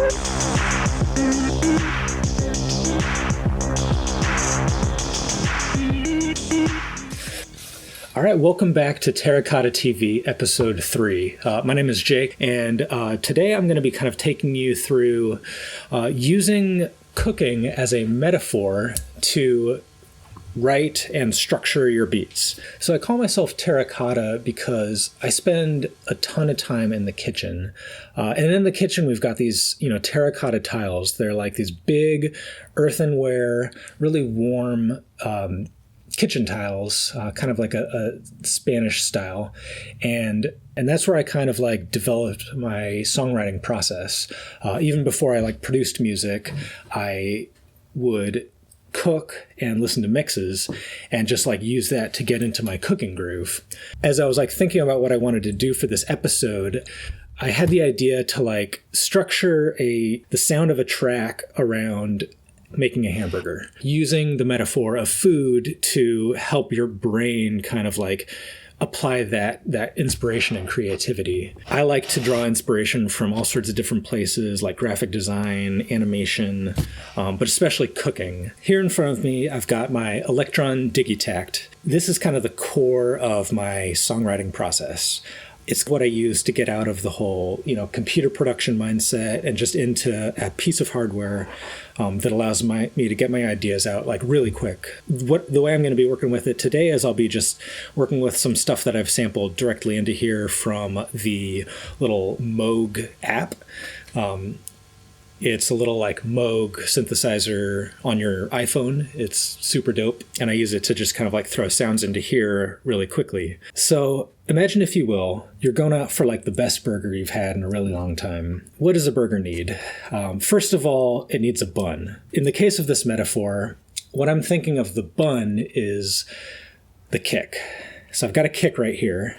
All right, welcome back to Terracotta TV, episode 3. My name is Jake, and today I'm going to be kind of taking you through using cooking as a metaphor to write and structure your beats. So I call myself Terracotta because I spend a ton of time in the kitchen. And in the kitchen, we've got these, terracotta tiles. They're like these big earthenware, really warm kitchen tiles, kind of like a Spanish style. And that's where I kind of like developed my songwriting process. Even before I like produced music, I would cook and listen to mixes and just like use that to get into my cooking groove. As I was like thinking about what I wanted to do for this episode, I had the idea to like structure the sound of a track around making a hamburger, using the metaphor of food to help your brain kind of like apply that inspiration and creativity. I like to draw inspiration from all sorts of different places like graphic design, animation, but especially cooking. Here in front of me, I've got my Electron Digitakt. This is kind of the core of my songwriting process. It's what I use to get out of the whole, computer production mindset and just into a piece of hardware that allows me to get my ideas out like really quick. The way I'm going to be working with it today is I'll be just working with some stuff that I've sampled directly into here from the little Moog app. It's a little like Moog synthesizer on your iPhone. It's super dope. And I use it to just kind of like throw sounds into here really quickly. So imagine, if you will, you're going out for like the best burger you've had in a really long time. What does a burger need? First of all, it needs a bun. In the case of this metaphor, what I'm thinking of the bun is the kick. So I've got a kick right here.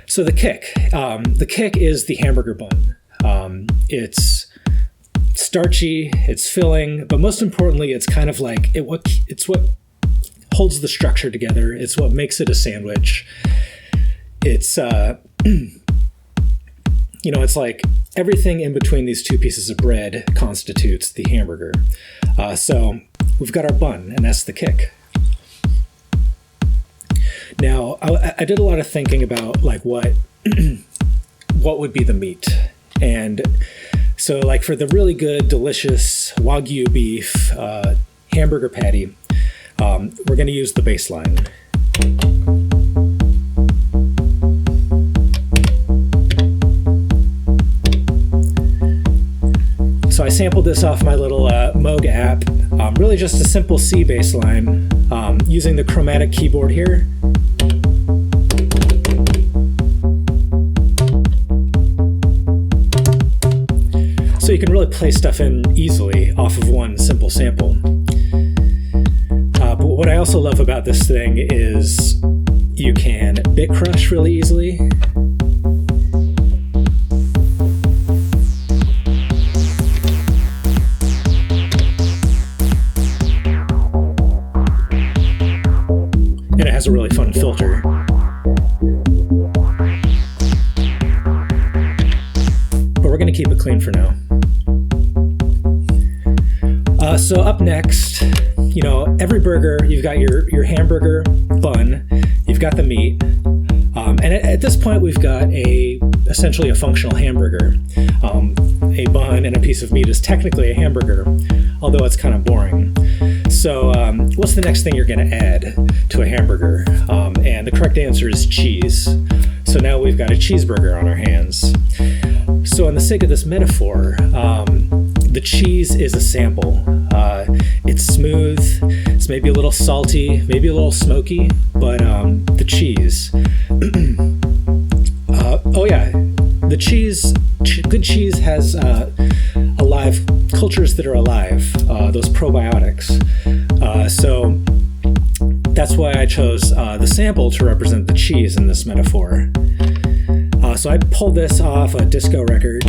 So the kick is the hamburger bun. It's starchy, it's filling, but most importantly, it's kind of like it's what holds the structure together. It's what makes it a sandwich. It's it's like everything in between these two pieces of bread constitutes the hamburger. So we've got our bun, and that's the kick. Now, I did a lot of thinking about like what would be the meat. And so like for the really good, delicious Wagyu beef hamburger patty, we're going to use the baseline. So I sampled this off my little Moog app, really just a simple C baseline, using the chromatic keyboard here. So you can really play stuff in easily off of one simple sample. But what I also love about this thing is you can bit crush really easily. And it has a really fun filter. But we're going to keep it clean for now. So up next, every burger, you've got your hamburger bun, you've got the meat, and at this point we've got essentially a functional hamburger. A bun and a piece of meat is technically a hamburger, although it's kind of boring. So what's the next thing you're going to add to a hamburger? And the correct answer is cheese. So now we've got a cheeseburger on our hands. So in the sake of this metaphor, the cheese is a sample. It's smooth, it's maybe a little salty, maybe a little smoky, but the cheese. The cheese, good cheese has alive cultures that are alive, those probiotics. So that's why I chose the sample to represent the cheese in this metaphor. So I pulled this off a disco record.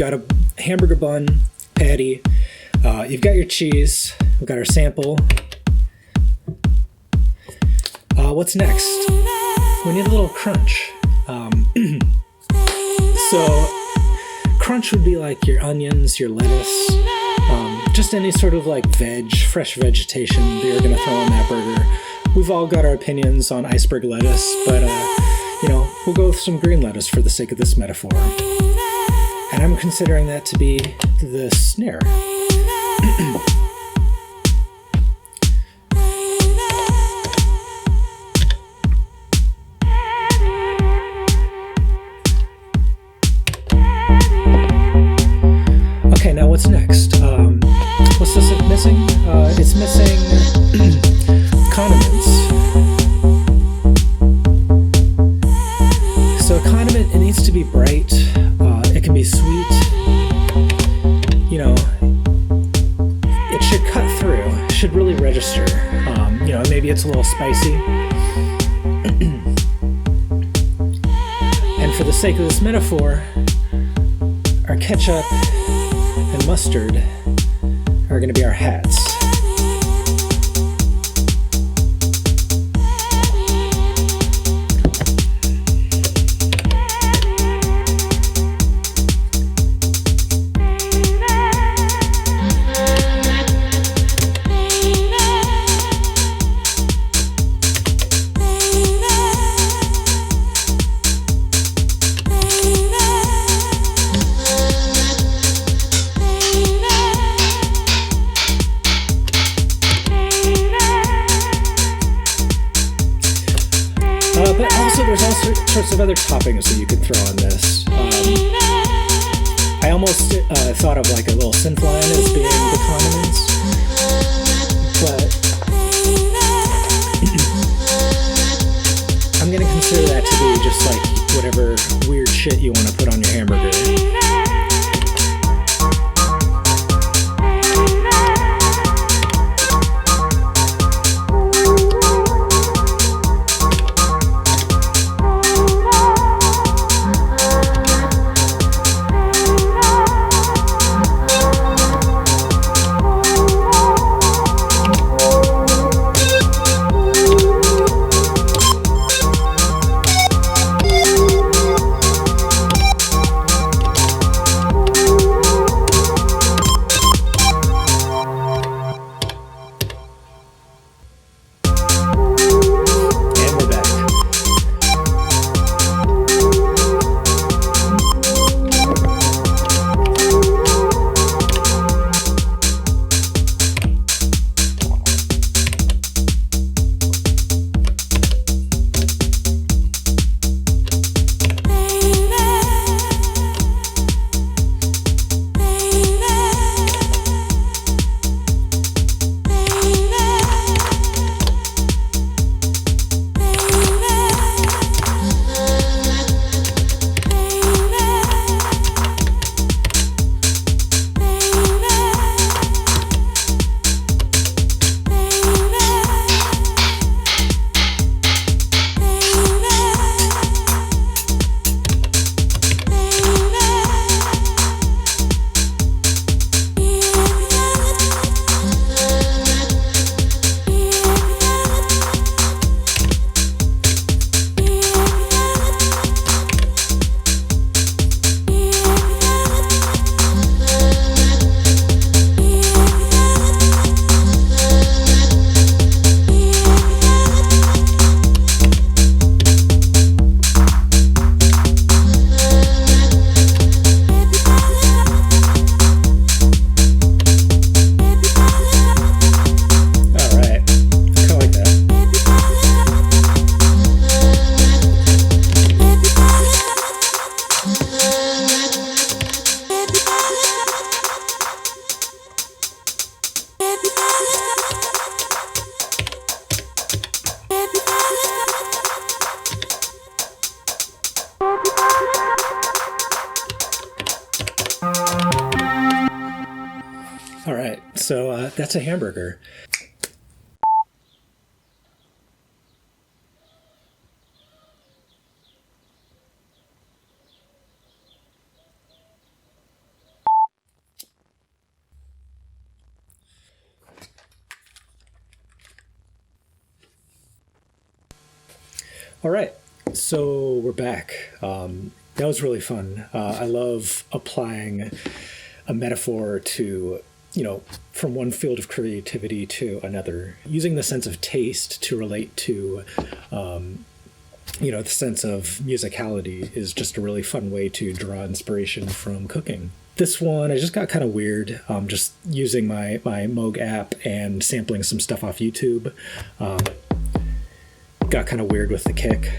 got a hamburger bun, patty, you've got your cheese, we've got our sample. What's next? We need a little crunch. So crunch would be like your onions, your lettuce, just any sort of like fresh vegetation that you're going to throw on that burger. We've all got our opinions on iceberg lettuce, but we'll go with some green lettuce for the sake of this metaphor. And I'm considering that to be the snare. Okay, now what's next? What's this missing? It's missing condiments. So a condiment, it needs to be bright. It can be sweet. It should cut through. It should really register. Maybe it's a little spicy. And for the sake of this metaphor, our ketchup and mustard are going to be our hats. But also there's all sorts of other toppings that you could throw on this. I almost thought of like a little synth line as being the condiments, but I'm going to consider that to be just like whatever weird shit you want to put on your hamburger. All right, so that's a hamburger. All right, so we're back. That was really fun. I love applying a metaphor to, from one field of creativity to another, using the sense of taste to relate to, the sense of musicality is just a really fun way to draw inspiration from cooking. This one, I just got kind of weird, just using my Moog app and sampling some stuff off YouTube. Got kind of weird with the kick.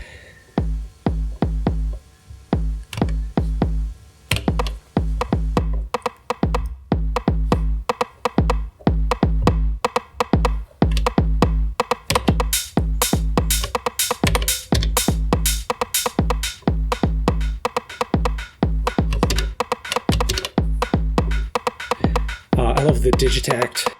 I love the Digitakt.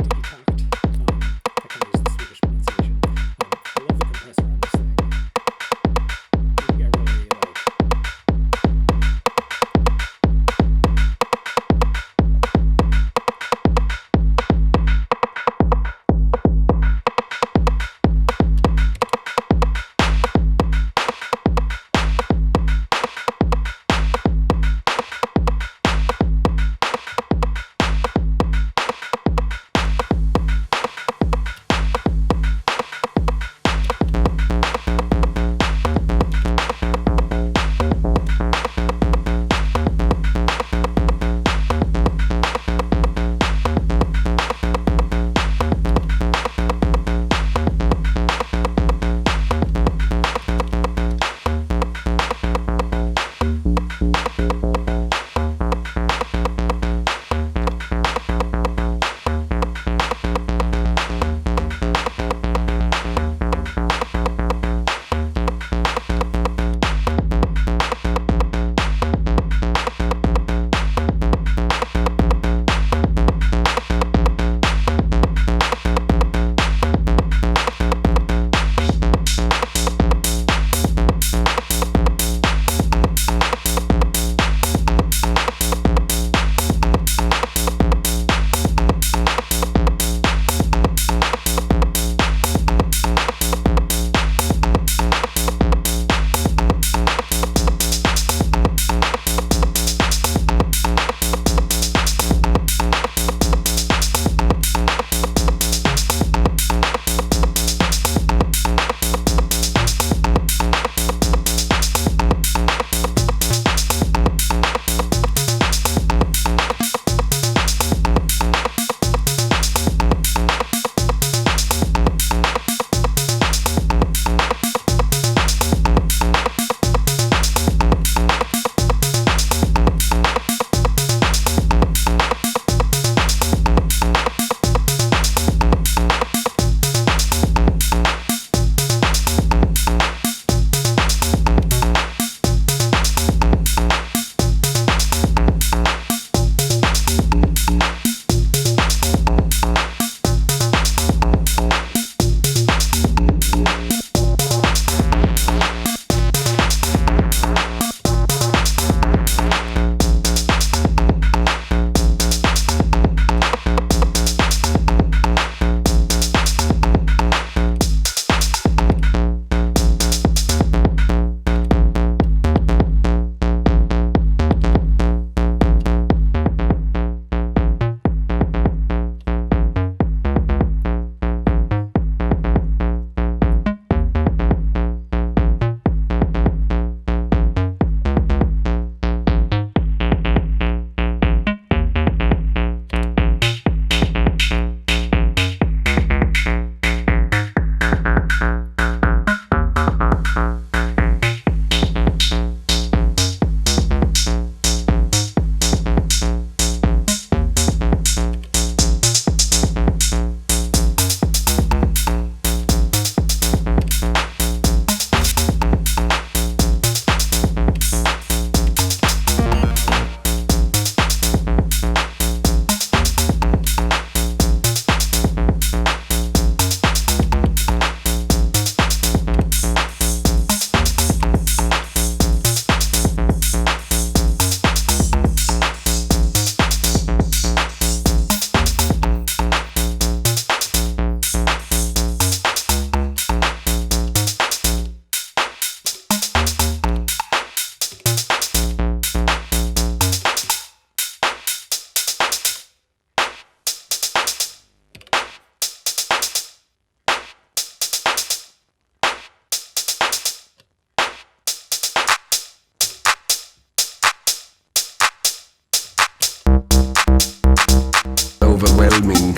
overwhelming.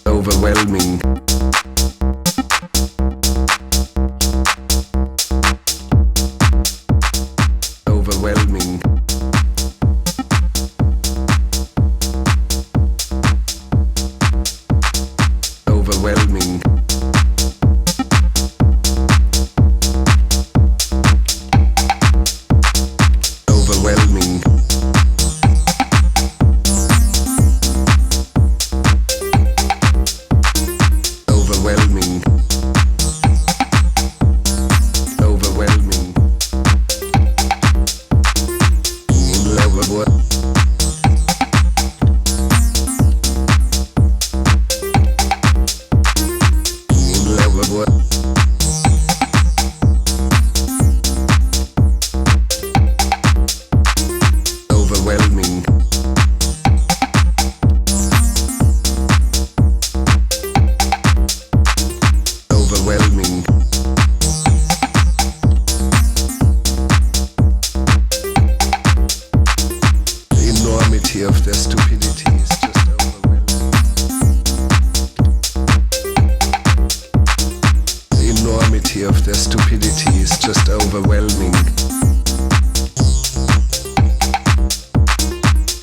Overwhelming. Overwhelming. Overwhelming. Overwhelming. Overwhelming. Overwhelming. In love with what? In love with what? Overwhelming. Overwhelming. The enormity of their stupidity is just overwhelming. The enormity of their stupidity is just overwhelming.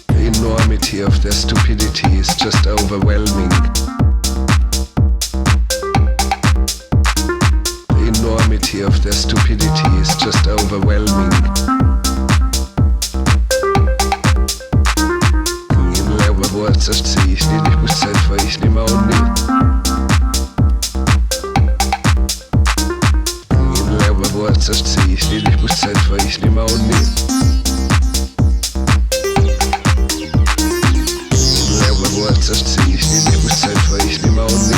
The enormity of their stupidity is just overwhelming. The enormity of their stupidity is just overwhelming. Ingen laver hvor så ses det er udsat for islig magne. Ingen laver hvor så ses det er udsat for islig magne. Ingen laver hvor så ses det er udsat for islig magne.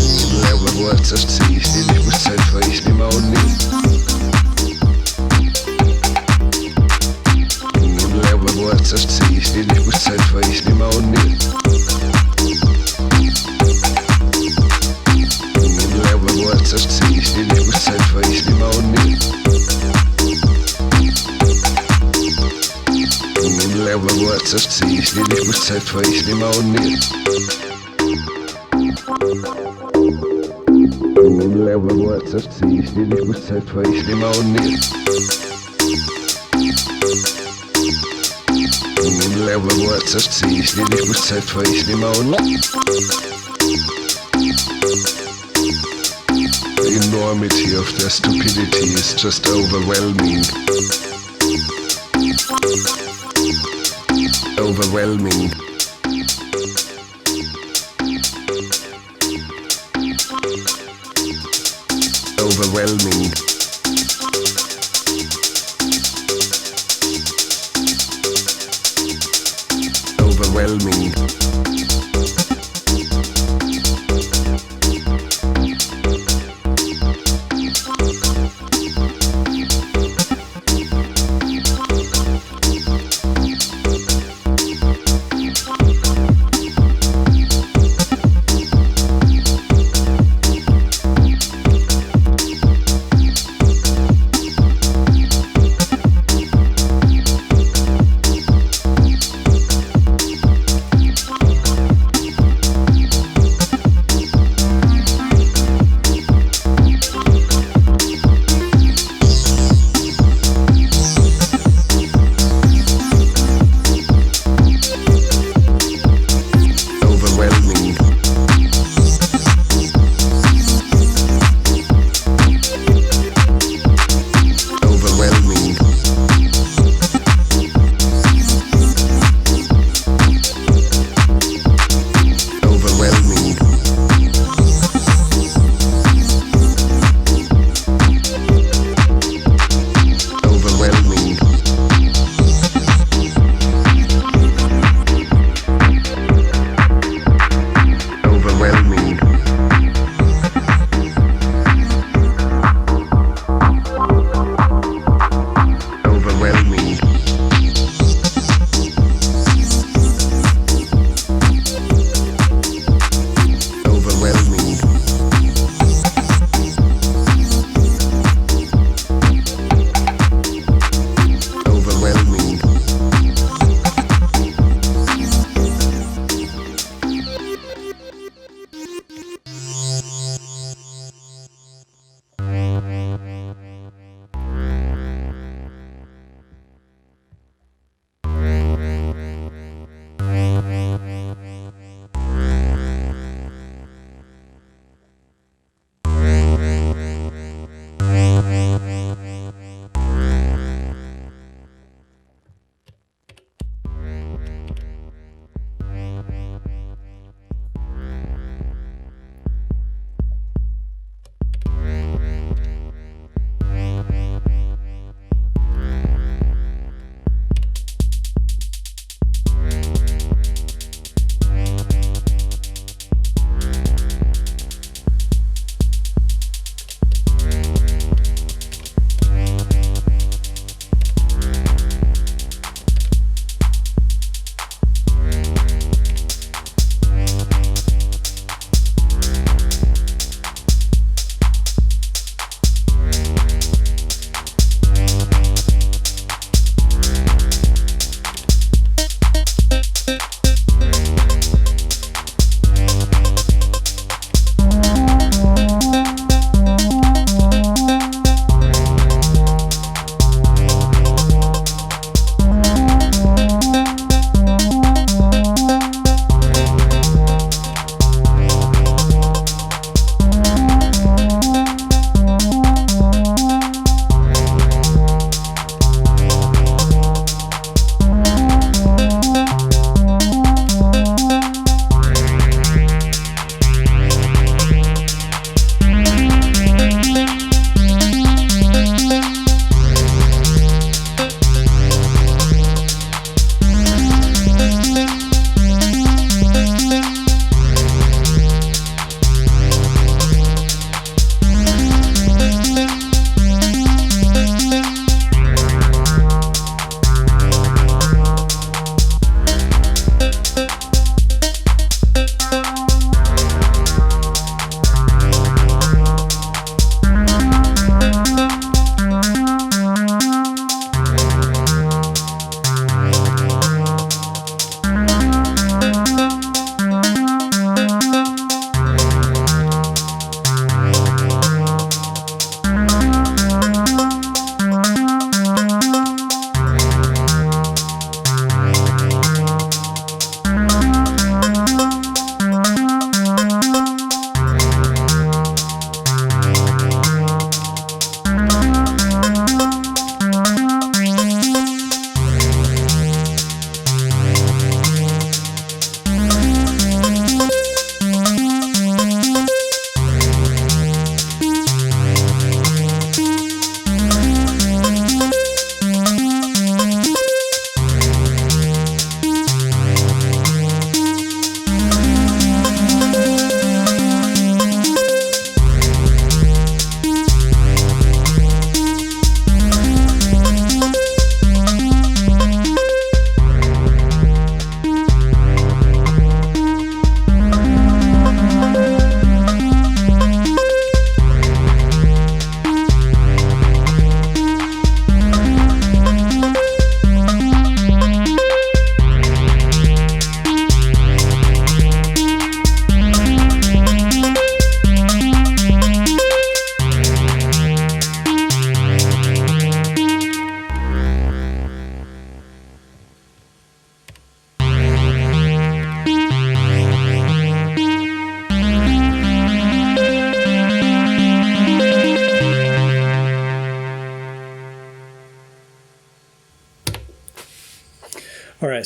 Ingen laver hvor så ses det er udsat for islig magne. Ingen laver hvor så ses det er udsat for islig magne. Ingen laver hvor så ses det er udsat for islig magne. Ingen laver hvor så ses det er udsat for islig magne. Ingen laver hvor så ses det er udsat for islig magne. Ingen laver hvor så ses det er udsat for islig magne. The enormity of their stupidity is just overwhelming. Overwhelming. Overwhelming. Overwhelming.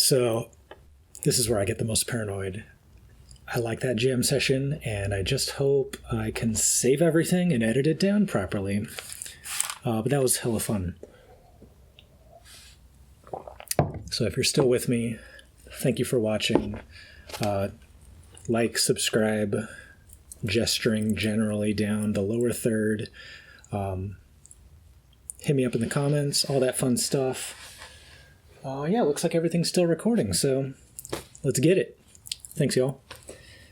So this is where I get the most paranoid. I like that jam session, and I just hope I can save everything and edit it down properly. But that was hella fun. So if you're still with me, thank you for watching. Like, subscribe, gesturing generally down the lower third. Hit me up in the comments, all that fun stuff. Yeah, looks like everything's still recording, so let's get it. Thanks, y'all.